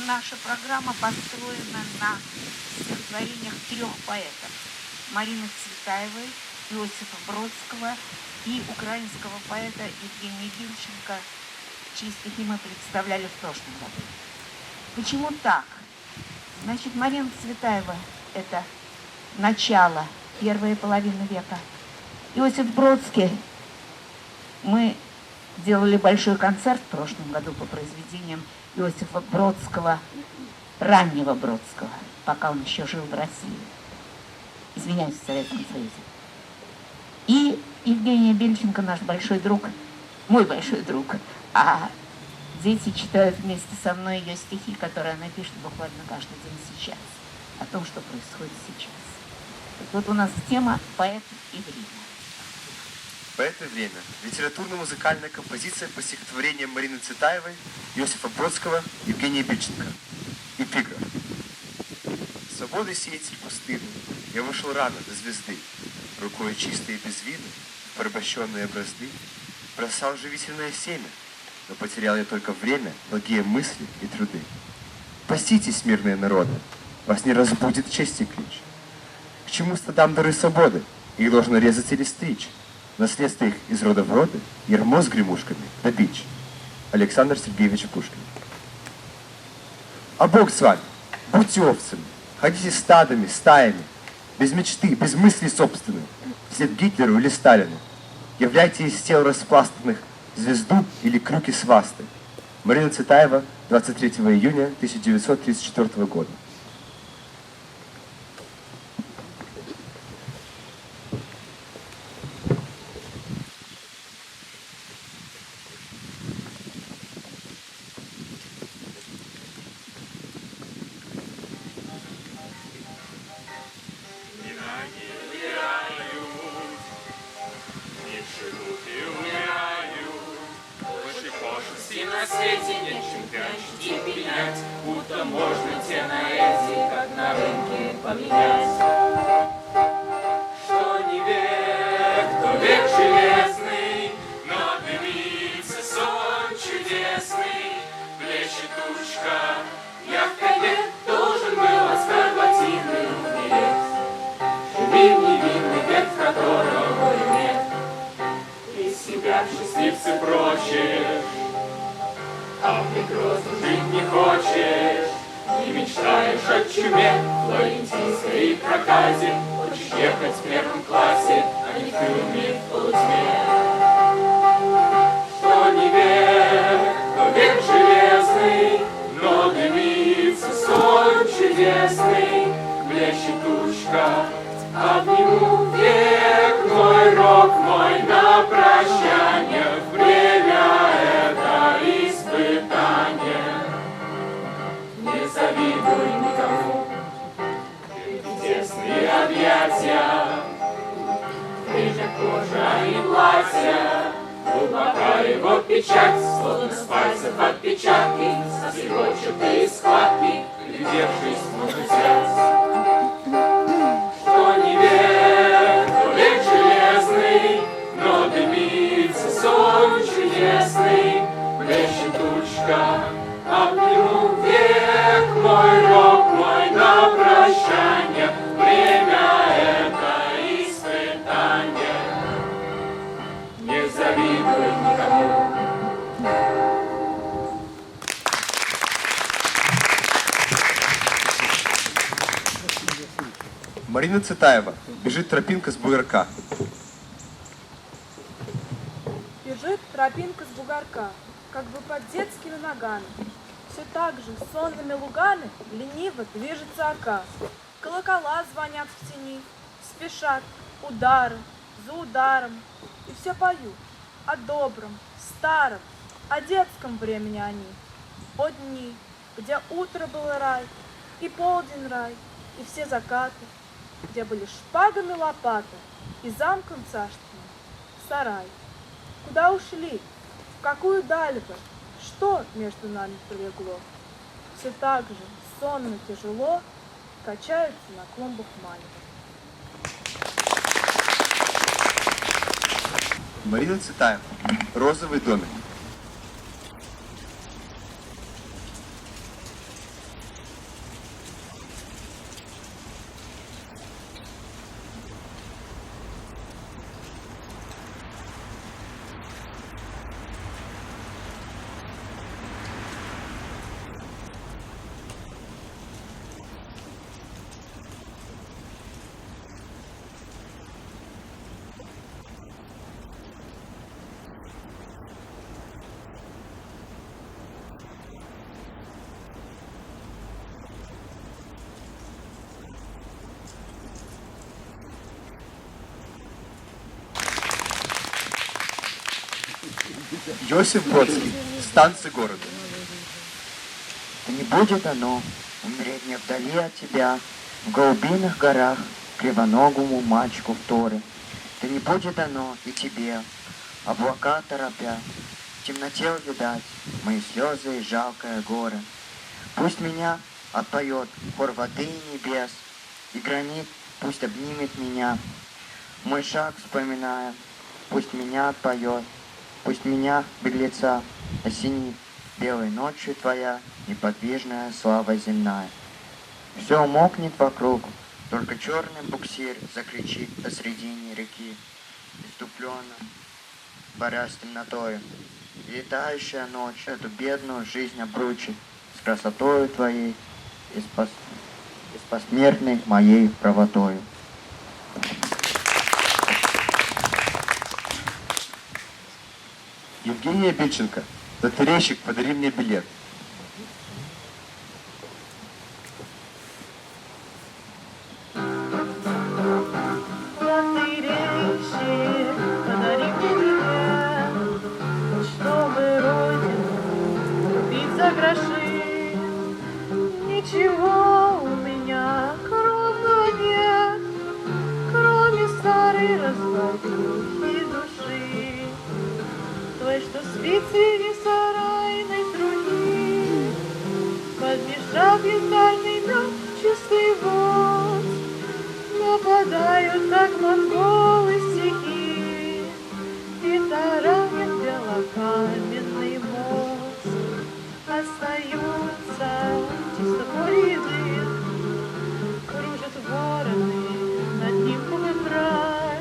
наша программа построена на стихотворениях 3 поэтов: Марины Цветаевой, Иосифа Бродского и украинского поэта Евгения Бильченко, чьи стихи мы представляли в прошлом году. Почему так? Значит, Марина Цветаева – это начало, первая половина века. Иосиф Бродский, мы делали большой концерт в прошлом году по произведениям Иосифа Бродского, раннего Бродского, пока он еще жил в России. Извиняюсь, в Советском Союзе. И Евгения Бильченко, наш большой друг, мой большой друг, а дети читают вместе со мной ее стихи, которые она пишет буквально каждый день сейчас, о том, что происходит сейчас. Так вот у нас тема «Поэт и время». «Поэт и время» – литературно-музыкальная композиция по стихотворениям Марины Цветаевой, Иосифа Бродского, Евгения Бильченко. Эпиграф. Свободы сеятель пустыны, я вышел рано до звезды, рукой чистой и без виду, в порабощенные бразды, бросал живительное семя, но потерял я только время, благие мысли и труды. Поститесь, мирные народы, вас не разбудит честь и клич. К чему стадам дары свободы, их должно резать или стричь. Наследство их из рода в роды, ярмо с гремушками, да бич. Александр Сергеевич Пушкин. А Бог с вами, будьте овцами, ходите стадами, стаями, без мечты, без мыслей собственных, вслед Гитлеру или Сталину. Являйте из тел распластанных звезду или крюки свасты. Марина Цветаева, 23 июня 1934 года. На свете нет чем прячь и пенять, будто можно те на эти, как на рынке, поменять. Что не век, то век железный, но дымится сон чудесный, плещет тучка, я в 5 лет должен был от скарлатины умереть. Живи в невинный век, в котором горя нет, и себя в счастливцы прочишь. А в грозу жить не хочешь, не мечтаешь о чуме, флорентийской проказе, хочешь ехать в 1 классе, а не в трюме в полутьме. Что не век, то век железный, но дымится сон чудесный, блещет тучка, обниму век мой, рок мой на прощание, время это испытание. Не завидуй никому, тесные объятия, прежде кожа и платья, глубока его печать, словно с пальцев отпечатки, сосредоточатые складки, глядевшись, можно взять. Что не век, то век железный, но дымится сон чудесный, блещет тучка, обниму век мой, рок мой на прощание, время это испытание. Не завидуй никому. Марина Цветаева. Бежит тропинка с бугорка. Бежит тропинка с бугорка, как бы под детскими ногами. Все так же сонными лугами лениво движется ока. Колокола звонят в тени, спешат удары за ударом. И все поют о добром, старом, о детском времени они. О дни, где утро было рай, и полдень рай, и все закаты, где были шпагами лопаты и замком царственным сарай. Куда ушли? В какую даль бы? Что между нами пролегло? Все так же сонно тяжело качаются на клумбах маленьких. Марина Цветаева. Розовый домик. Иосиф Бродский. Станцы города. Да не будет оно умереть мне вдали от тебя, в голубиных горах, кривоногому мальчику в торы. Да не будет оно и тебе, облака торопя, в темноте увидать мои слезы и жалкое горе. Пусть меня отпоет хор воды и небес, и гранит пусть обнимет меня. Мой шаг вспоминая, пусть меня отпоет, пусть меня, беглеца, осенит белой ночью твоя неподвижная слава земная. Все умолкнет вокруг, только черный буксир закричит посредине реки, иступленно, борясь с темнотою. Летающая ночь эту бедную жизнь обручит с красотою твоей и с посмертной моей правотою. Евгения Бильченко. Лотерейщик, подари мне билет. Лотерейщик, подари мне билет, чтобы родину купить за гроши. Ничего у меня кровного нет, кроме старой развалюхи души. Той, что спит среди сарайной труни, подмешав янтарный мед, чистый воск. Нападают, как монголы, стихи, и таранят белокаменный мозг. Остаются чисто поле дым, кружат вороны над ним край.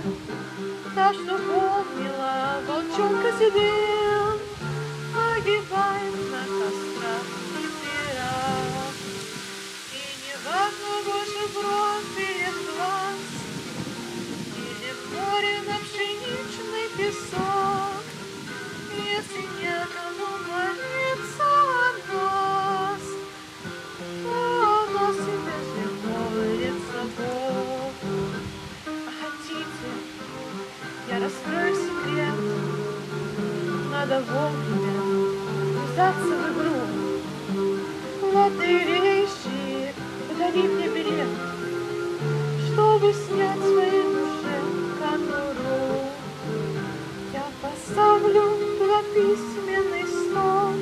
Та, что помнила волчонка седым, погибает на кострах и пирах. И не важно больше брод перед глаз, или в море на пшеничный песок, если некому молиться о нас, то оно себе же молится Бог. А хотите, я раскрою секрет, надо вовремя ввязаться в игру. Лотерейщик, подари мне билет, чтобы снять своей душе конуру. Я поставлю туда письменный стол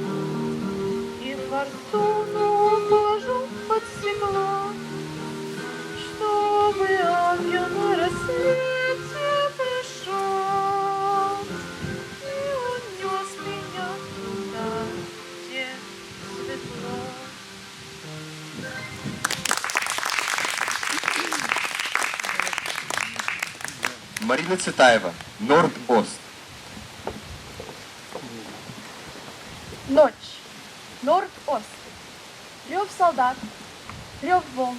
и фортуну положу под стекло, чтобы ангел на рассвете пришел и унес меня туда, где светло. Марина Цветаева. Норд-Ост. Ночь. Норд-Ост. Рев солдат, рев волн.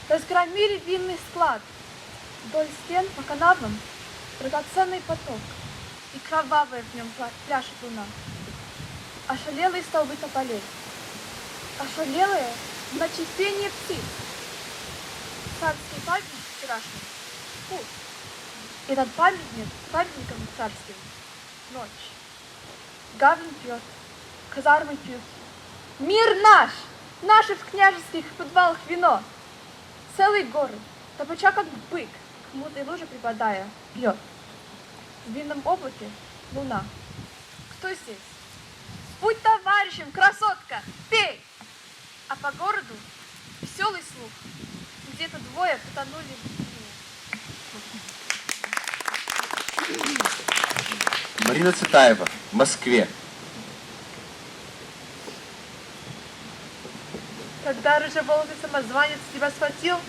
Разгромили винный склад. Вдоль стен по канавам драгоценный поток, и кровавая в нем пляшет луна. Ошалелые столбы тополей, ошалелые в ночи пение птиц. Царский памятник вчерашний — пуст. И над памятником царским — ночь. Гавань пьет, казармы пьют. Мир наш! Наши в княжеских подвалах вино. Целый город, топоча как бык, к мутной луже припадая, пьет. В винном облаке луна. Кто здесь? Будь товарищем, красотка, пей! А по городу веселый слух. Где-то двое потонули в вине. Марина Цветаева. В Москве. Когда рыжеволосый самозванец тебя схватил,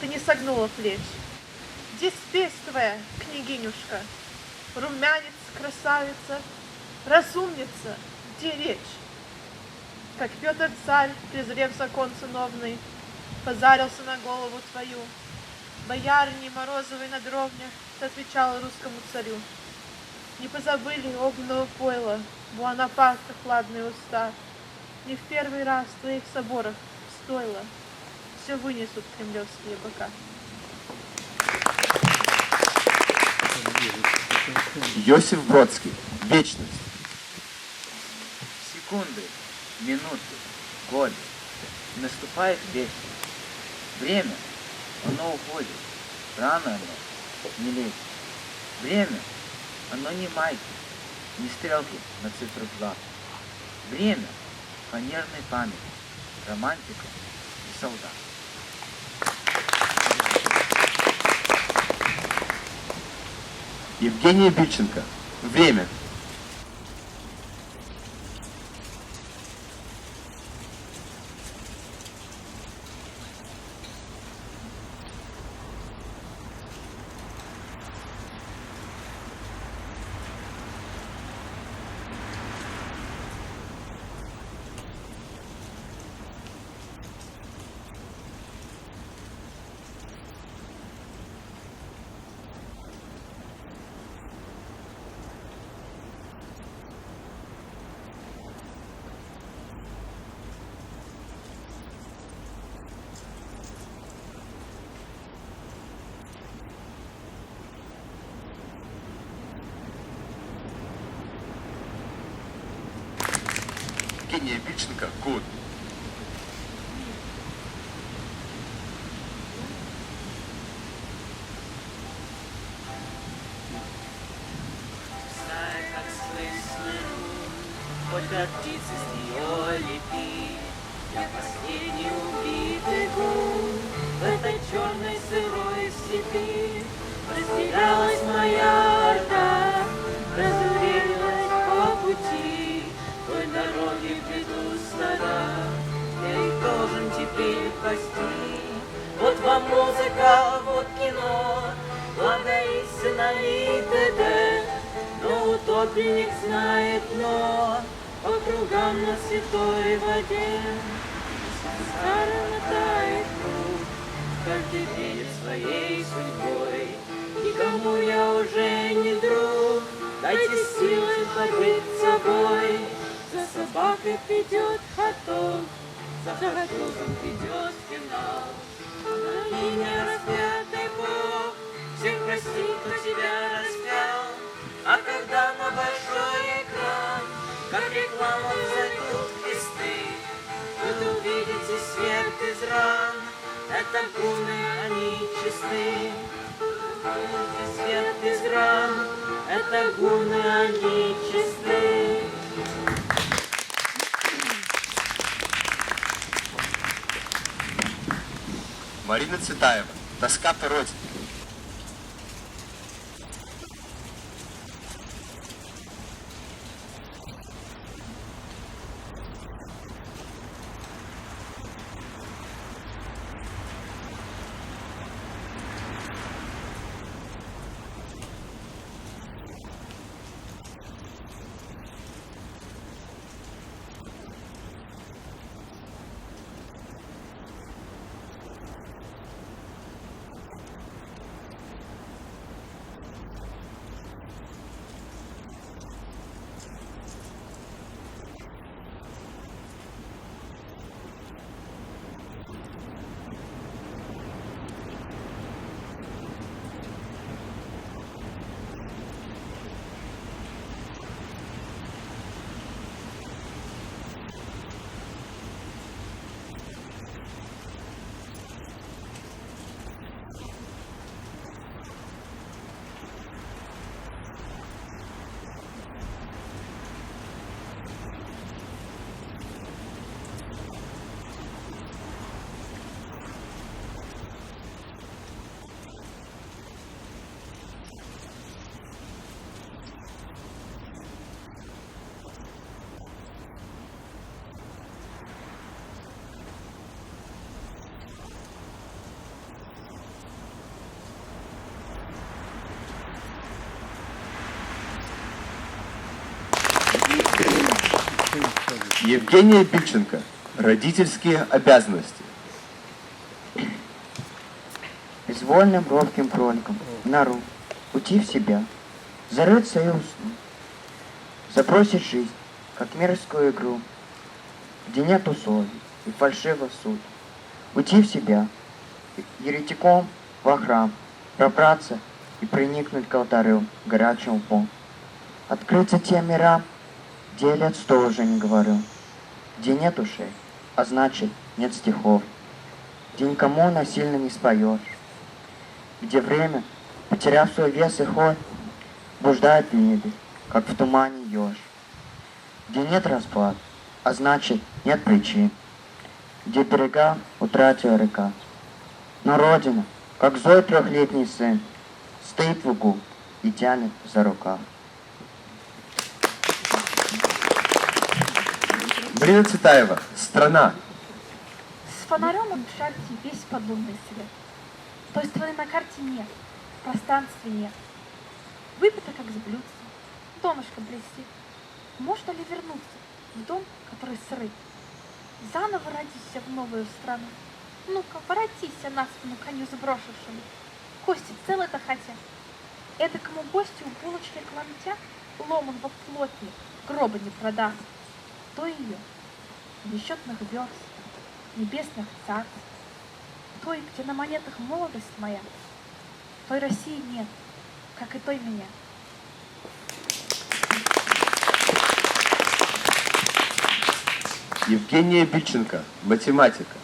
ты не согнула плеч. Где спесь твоя, княгинюшка? Румянец, красавица, разумница, где речь? Как Петр царь, презрев закон сыновный, позарился на голову твою. Боярине Морозовой на дровнях ты отвечала русскому царю. Не позабыли огненного пойла, Буанапарта хладные уста. Не в первый раз в твоих соборах стоило, все вынесут кремлевские бока. Иосиф Бродский. Вечность. секунды, минуты, годы. И наступает вечер. Время, оно уходит. Рано оно не лезет. Время, оно не майки, не стрелки на цифру 2. Время, фанерной памяти, романтика и солдат. Евгения Бильченко. Время. Евгения Бильченко. Год. Как слышно, хоть от птицы с нее лепи. Я последний убитый гул в этой черной сырой степи. Разделялась моя орда, разуверилась по пути. Той дороги придут стада, я их должен теперь пасти. Вот вам музыка, вот кино, благо истина и т.д. Но утопленник знает дно по кругам на святой воде. Сара мотает круг, каждый день своей судьбой. Никому я уже не друг, дайте силы побыть собой. За собакой придет хот-дог, за хот-догом придет финал. На меня распятый Бог всех простит, кто тебя распял. А когда на большой экран, как рекламу взойдут кресты, вы увидите свет из ран. Это гуны, они чисты. Увидите свет из ран. Это гуны, они чисты. Марина Цветаева. Тоска по родине. Евгения Бильченко. Родительские обязанности. Безвольным ровким кроликом в нору, уйти в себя, зарыться и уснуть. Забросить жизнь, как мерзкую игру, где нет условий и фальшивый суд. Уйти в себя, еретиком во храм, пробраться и проникнуть к алтарю горячим лбом. Открыться тем мирам, где я лет 100 уже не говорю, где нет ушей, а значит нет стихов, где никому насильно не споешь, где время, потеряв свой вес и ход, блуждает в небе, как в тумане еж, где нет расплат, а значит нет причин, где берега утратила река. Но Родина, как злой трехлетний сын, стоит в углу и тянет за рукав. Марина Цветаева, «Страна». С фонарем от шарки весь подлунный свет. Той страны на карте нет, в пространстве нет. Выпито, как с блюдцем, донышко блестит. Можно ли вернуться в дом, который срыт? Заново родись в новую страну. Ну-ка, воротись на спину коню сброшившему. Кости целы-то хотя. Эдакому гостю булочки клонтя ломаного плотник гроба не продаст. То ее несчетных верст, небесных царств, той, где на монетах молодость моя, той России нет, как и той меня. Евгения Бильченко, математика.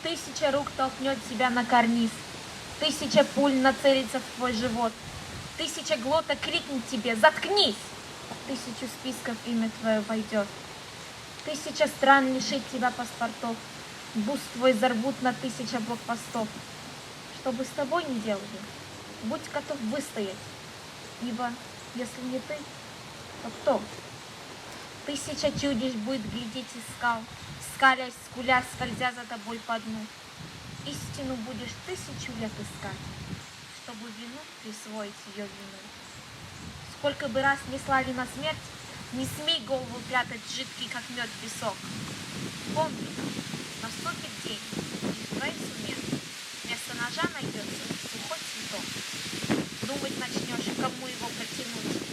1000 рук толкнет тебя на карниз, 1000 пуль нацелится в твой живот, 1000 глоток крикнет тебе «Заткнись!», 1000 списков имя твое войдет, 1000 стран лишит тебя паспортов, буст твой зарвут на 1000 блокпостов. Что бы с тобой ни делали, будь готов выстоять, ибо если не ты, то кто? 1000 чудищ будет глядеть из скал, скалясь, скуля, скользя за тобой по дну. Истину будешь 1000 лет искать, чтобы вину присвоить ее вину. Сколько бы раз не слали на смерть, не смей голову прятать жидкий, как мед, песок. Помни, наступит день, и в твоей суме вместо ножа найдется сухой цветок. Думать начнешь, кому его протянуть.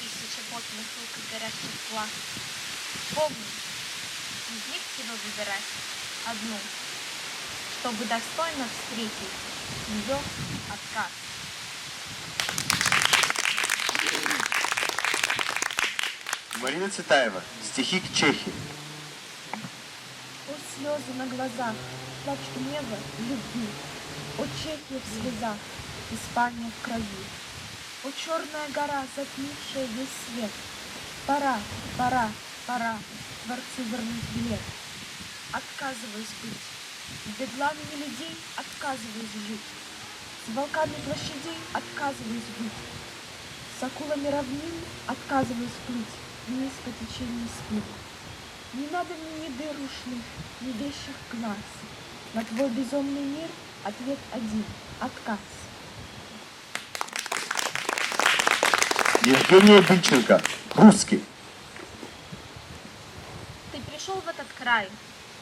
1000 потных рук и горящих глаз. Помни, из них тебе выбирать одну, чтобы достойно встретить ее отказ. Марина Цветаева, стихи к Чехии. О, слезы на глазах, плач гнева и любви, о, Чехия в слезах, Испания в крови, о, черная гора, затмившая весь свет, пора, пора, пора Творцу вернуть билет. Отказываюсь быть, с бедлами людей отказываюсь жить, с волками площадей отказываюсь быть, с акулами равнин отказываюсь плыть вниз по течению спин. Не надо мне ни дыр ушных, ни вещих глаз. На твой безумный мир ответ один — отказ. Евгения Бильченко, русский. Ты пришел в этот край,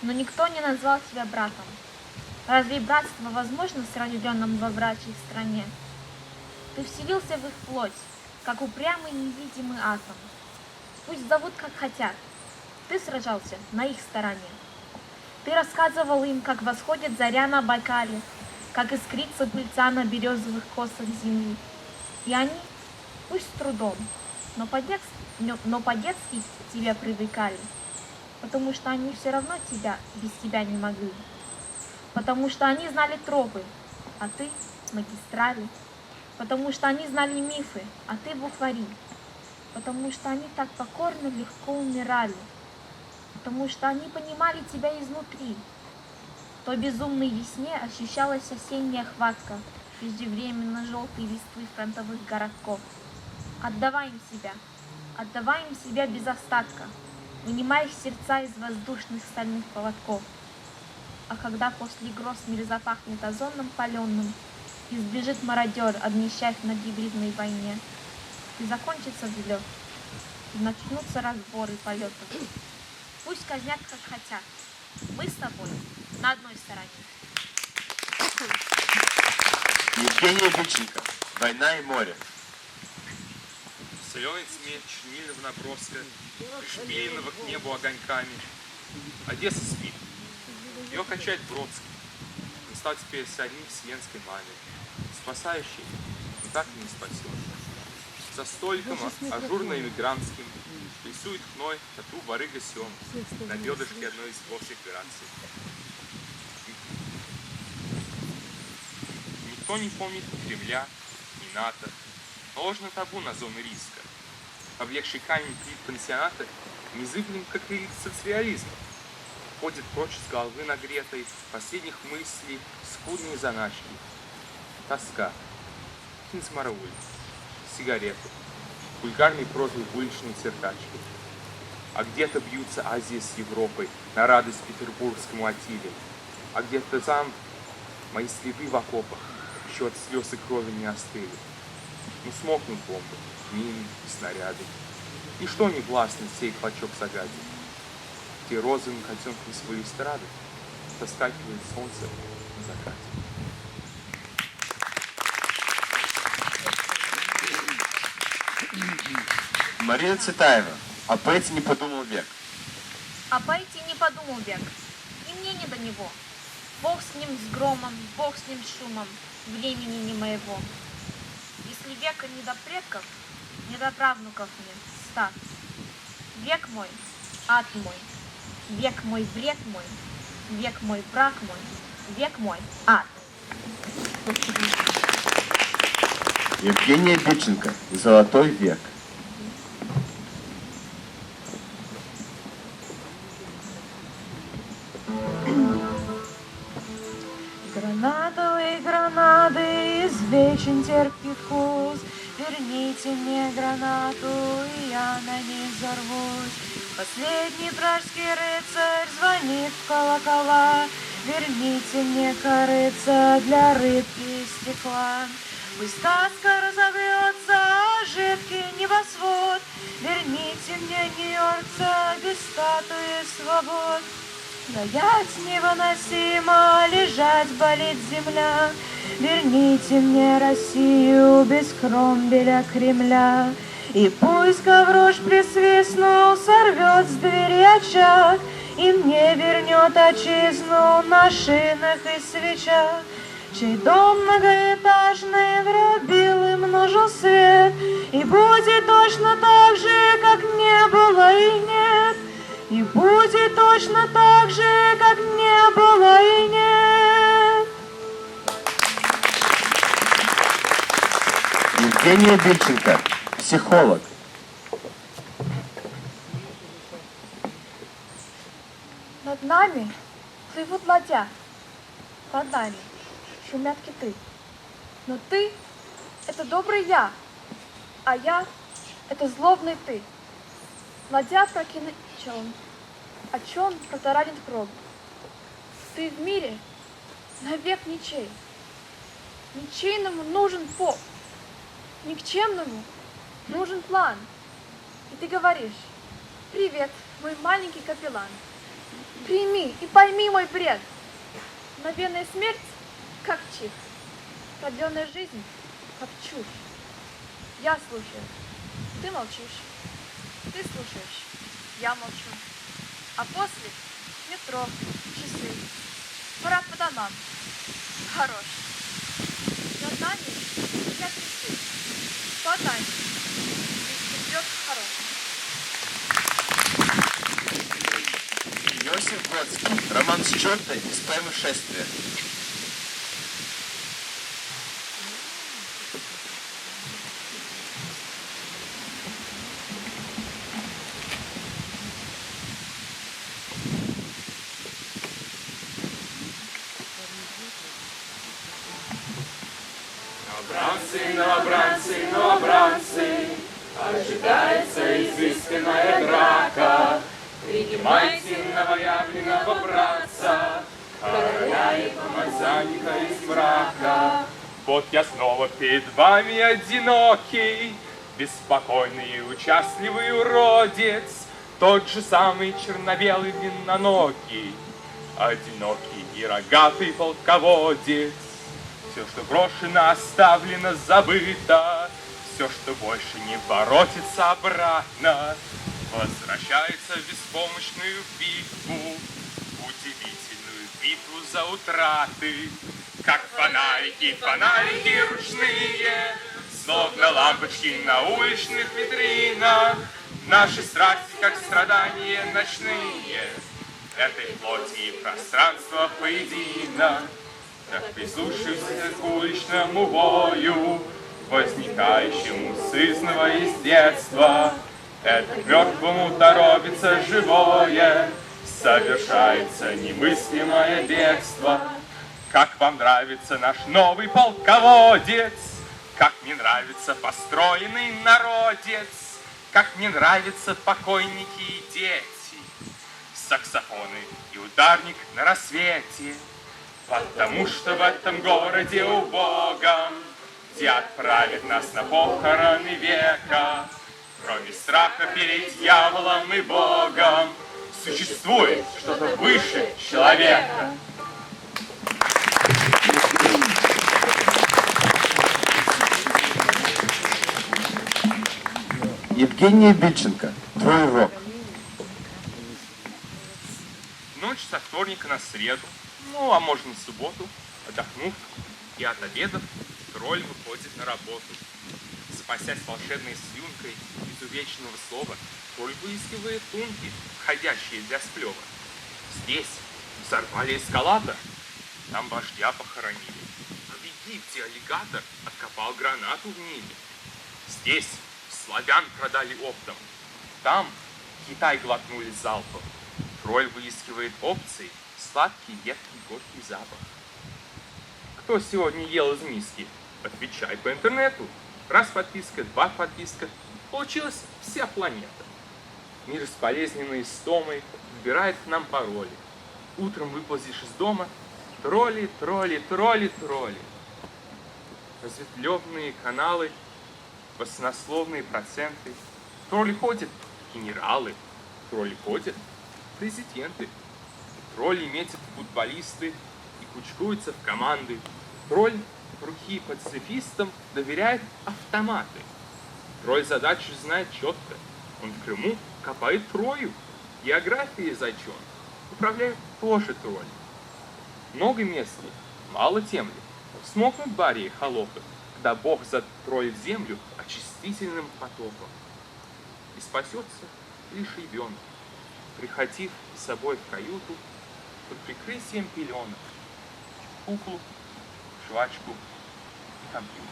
но никто не назвал тебя братом. Разве братство возможно с рожденным во врачьей стране? Ты вселился в их плоть, как упрямый невидимый атом. Пусть зовут как хотят. Ты сражался на их стороне. Ты рассказывал им, как восходит заря на Байкале, как искрится пыльца на березовых косах земли. И они, пусть с трудом, но по-детски к тебе привыкали, потому что они все равно без тебя не могли. Потому что они знали тропы, а ты магистрали. Потому что они знали мифы, а ты буквари. Потому что они так покорно легко умирали. Потому что они понимали тебя изнутри. В той безумной весне ощущалась осенняя хватка преждевременно желтой листвы фронтовых городков. Отдавай им себя без остатка, вынимай их сердца из воздушных стальных поводков. А когда после гроз мир запахнет озоном паленым, и сбежит мародер, обнищав на гибридной войне, и закончится взлет, и начнутся разборы полетов. Пусть казнят, как хотят. Мы с тобой на одной стороне. Евгения Бильченко, «Война и море». В соленой тьме чернильного наброска, пришпиленного к небу огоньками. Одесса спит. Ее качает Бродский. Он стал теперь одним вселенской маме, спасающей, но так и не спасешь. За столиком ажурно-эмигрантским рисует хной тату барыга Сём на бедрышке одной из бывших граций. Никто не помнит ни Кремля, ни НАТО. Наложено табу на зоны риска. Облегший камень плит пансионата незыблем, как реликт социализма. Ходит прочь с головы нагретой последних мыслей скудные заначки. Тоска, кинзмарауль, сигареты, вульгарной прозой уличной циркачки. А где-то бьются Азия с Европой на радость петербургскому Атиле. А где-то там мои следы в окопах еще от слез и крови не остыли. Но смолкнут бомбы, мины, снаряды. Ничто не властно сей клочок загадит. Те розовым котенком своей эстрады соскакивает солнце на закате. Марина Цветаева. О поэте не подумал век. О поэте не подумал век, и мне не до него. Бог с ним с громом, Бог с ним с шумом, времени не моего. Если века не до предков, не до правнуков мне, стат. Век мой, ад мой, век мой, бред мой, век мой, брак мой, век мой, ад. Евгения Биченко. Золотой век. Гранатовые гранаты извечен терпкий вкус. Верните мне гранату, и я на ней взорвусь. Последний пражский рыцарь звонит в колокола. Верните мне корыца для рыбки из стекла. Пусть сказка разовьется, жидкий небосвод. Верните мне нью-йоркца без статуи свобод. Стоять невыносимо, лежать болит земля. Верните мне Россию без Кромвеля, Кремля. И пусть Гаврош присвистнул, сорвет с двери очаг, и мне вернет отчизну на шинах и свечах. Чей дом многоэтажный врубил и множил свет, и будет точно так же, как не было и нет. И будет точно так же, как не было и нет. Евгения Биченко. Психолог. Над нами плывут ладья, под нами шумят киты. Но ты — это добрый я, а я — это злобный ты. Ладья прокинет челн, а челн протаранит прог. Ты в мире навек ничей. Ничейному нужен поп, никчемному нужен план. И ты говоришь: привет, мой маленький капеллан. Прими и пойми мой бред. Мгновенная смерть, как чих. Продленная жизнь, как чушь. Я слушаю, ты молчишь. Ты слушаешь, я молчу. А после метро, часы. Пора по домам. Хорош. Над нами я трясы. Под нами ведь идет хорош. Иосиф Бродский. Роман с чертой из поэмы «Шествие». Новобранцы, новобранцы, ожидается изысканная драка. Принимайте новоявленного братца, короля и помазанника из мрака. Вот я снова перед вами одинокий, беспокойный и участливый уродец, тот же самый черно-белый длинноногий, одинокий и рогатый полководец. Все, что брошено, оставлено, забыто, все, что больше не воротится обратно, возвращается в беспомощную битву, удивительную битву за утраты. Как фонарики, фонарики ручные, Словно лампочки на уличных витринах, наши страсти, как страдания ночные, этой плоти и пространства поединок. Так прислушивайся к уличному вою, возникающему сызного из детства. Это к мертвому торопится живое, совершается немыслимое бегство. Как вам нравится наш новый полководец? Как мне нравится построенный народец? Как мне нравятся покойники и дети, саксофоны и ударник на рассвете. Потому что в этом городе убогом, где отправят нас на похороны века, кроме страха перед дьяволом и Богом, существует что-то выше человека. Евгения Бильченко, твой урок. Ночь со вторника на среду, ну а может на субботу, отдохнув и от обедов, тролль выходит на работу. Запасясь волшебной слюнкой изувеченного слова, тролль выискивает тунки, входящие для сплева. Здесь взорвали эскалатор, там вождя похоронили. А беги, где аллигатор откопал гранату в небе. Здесь славян продали оптом, там Китай глотнули залпом. Тролль выискивает опции, сладкий, едкий, горький запах. Кто сегодня ел из миски? Отвечай по интернету. Раз подписка, два подписка. Получилась вся планета. Мир с болезненной истомой выбирает к нам пароли. Утром выползешь из дома. Тролли, тролли, тролли, тролли. Разветвленные каналы, баснословные проценты. Тролли ходят генералы. Тролли ходят президенты. Тролли метят футболисты и кучкуются в команды. Тролль руки пацифистам доверяет автоматы. Тролль задачу знает четко. Он в Крыму копает Трою. Географией зачет. Управляет тоже тролль. Много местных, мало темли. Смокнут барии холопы, когда Бог затроит землю очистительным потоком. И спасется лишь ребенок, прихватив с собой в каюту под прикрытием пеленок куклу, жвачку и компьютер.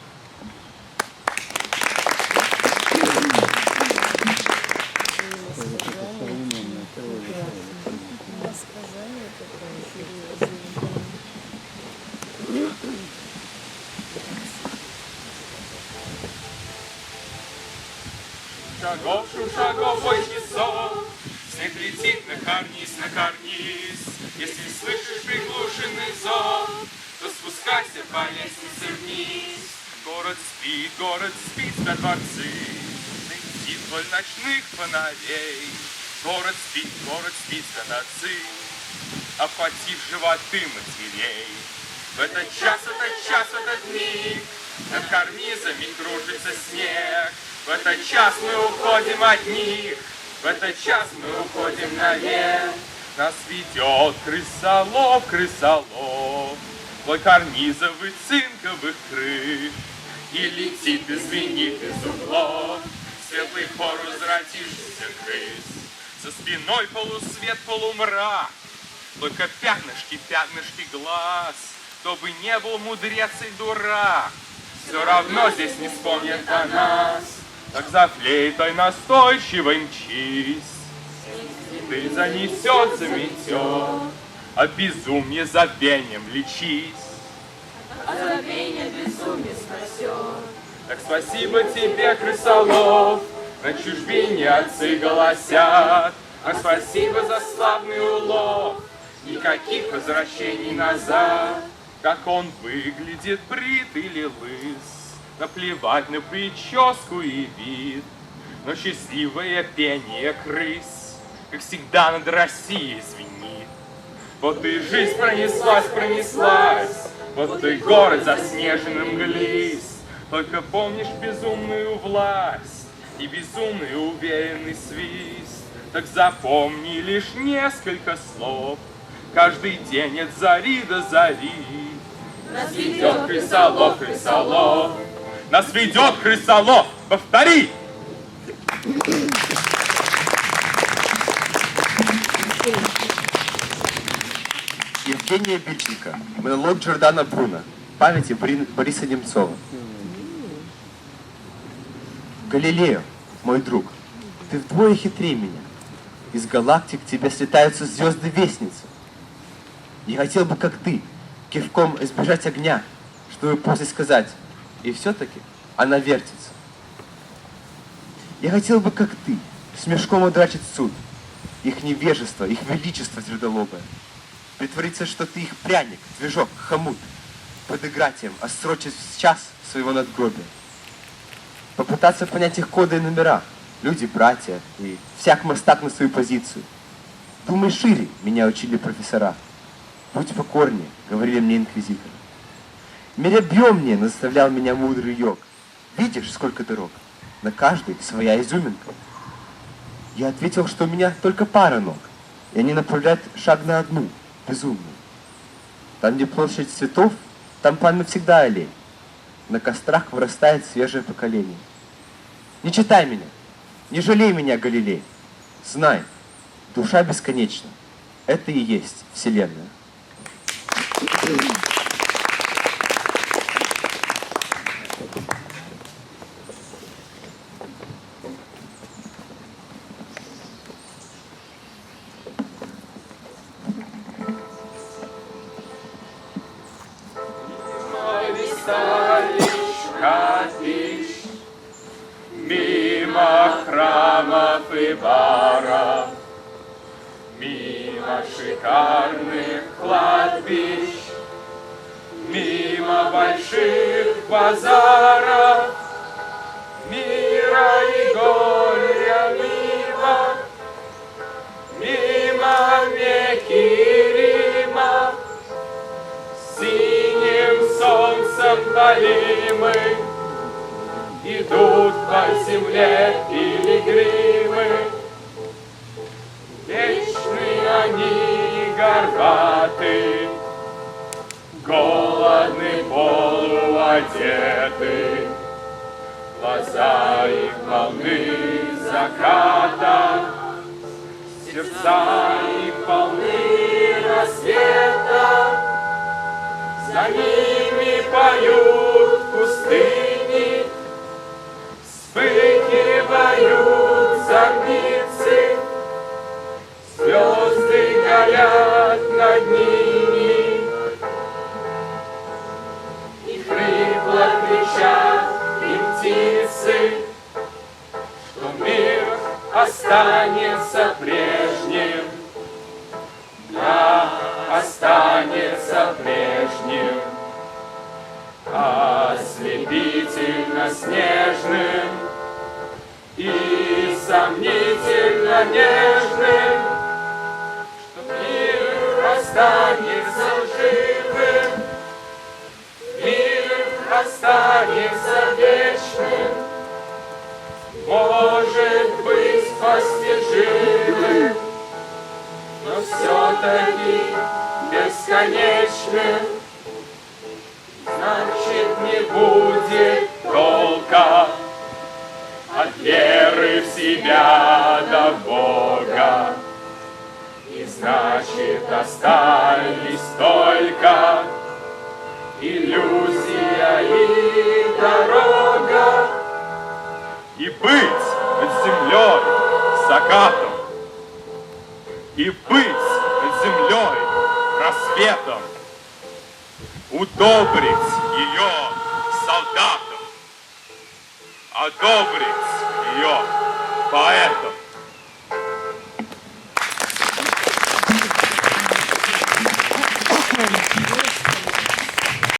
Шагов, ой, часов, снег летит на карниз, на карниз. Если слышишь приглушенный зов, то спускайся по лестнице вниз. Город спит на дворцы, летит вдоль ночных фонарей. Город спит до ночи, охватив животы матерей. В этот час, в этот миг над карнизами кружится снег. В этот час мы уходим от них, в этот час мы уходим наверх. Нас ведет крысолов, крысолов, вдоль карнизовых цинковых крыш. И летит и звенит из углов светлый хор возвратившихся крыс. За спиной полусвет, полумрак, только пятнышки глаз. Кто бы не был мудрец и дурак, все равно здесь не вспомнит о нас. Так за флейтой настойчиво мчись, ты занесет, заметет, а безумие забвением лечись. А забвение безумие спасет. Так спасибо тебе, крысолов, на чужбине отцы голосят. А спасибо за славный улов, никаких возвращений назад. Как он выглядит, брит или лыс, наплевать на прическу и вид, но счастливое пение крыс, как всегда, над Россией звенит. Вот и жизнь пронеслась, вот и город заснеженным мглист. Только помнишь безумную власть и безумный уверенный свист. Так запомни лишь несколько слов, каждый день от зари до зари. Нас Ведет крысолов, крысолов, Нас ведет крысолов! Повтори! Евгения Бильченко. Монолог Джордана Бруно. Памяти Бориса Немцова. Галилео, мой друг, ты вдвое хитрее меня. Из галактик к тебе слетаются звезды-вестницы. Я хотел бы, как ты, кивком избежать огня, чтобы после сказать, и все-таки она вертится. Я хотел бы, как ты, с мешком удрачить суд, их невежество, их величество твердолобое. Притвориться, что ты их пряник, движок, хомут, подыграть им, отсрочить час своего надгробия. Попытаться понять их коды и номера, люди, братья, и всяк мастак на свою позицию. Думай шире, меня учили профессора. Будь покорнее, говорили мне инквизиторы. Мерябьемнее, наставлял меня мудрый йог. Видишь, сколько дорог? На каждой своя изюминка. Я ответил, что у меня только пара ног, и они направляют шаг на одну, безумную. Там, где площадь цветов, там пламя всегда аллей. На кострах вырастает свежее поколение. Не читай меня, не жалей меня, Галилей. Знай, душа бесконечна. Это и есть Вселенная. Мимо храмов и баров, мимо шикарных кладбищ, мимо больших базаров, мира и горя мимо, мимо Мекки Рима, синим солнцем полимы. Идут по земле пилигримы, вечные они горбаты, голодны, полуодеты, глаза их полны заката, сердца их полны рассвета, за ними поют пустыни. Вспыхивают зорницы, звезды горят над ними, и хрипло кричат им птицы, что мир останется прежним, да, останется прежним. Ослепительно снежным и сомнительно нежным, что мир останется живым, мир останется вечным, может быть постижимым, но все-таки бесконечным. Значит, не будет толка от веры в себя до Бога. И значит, остались только иллюзия и дорога. И быть над землей закатом, и быть над землей рассветом, удобрить ее солдатам, одобрить ее поэтам.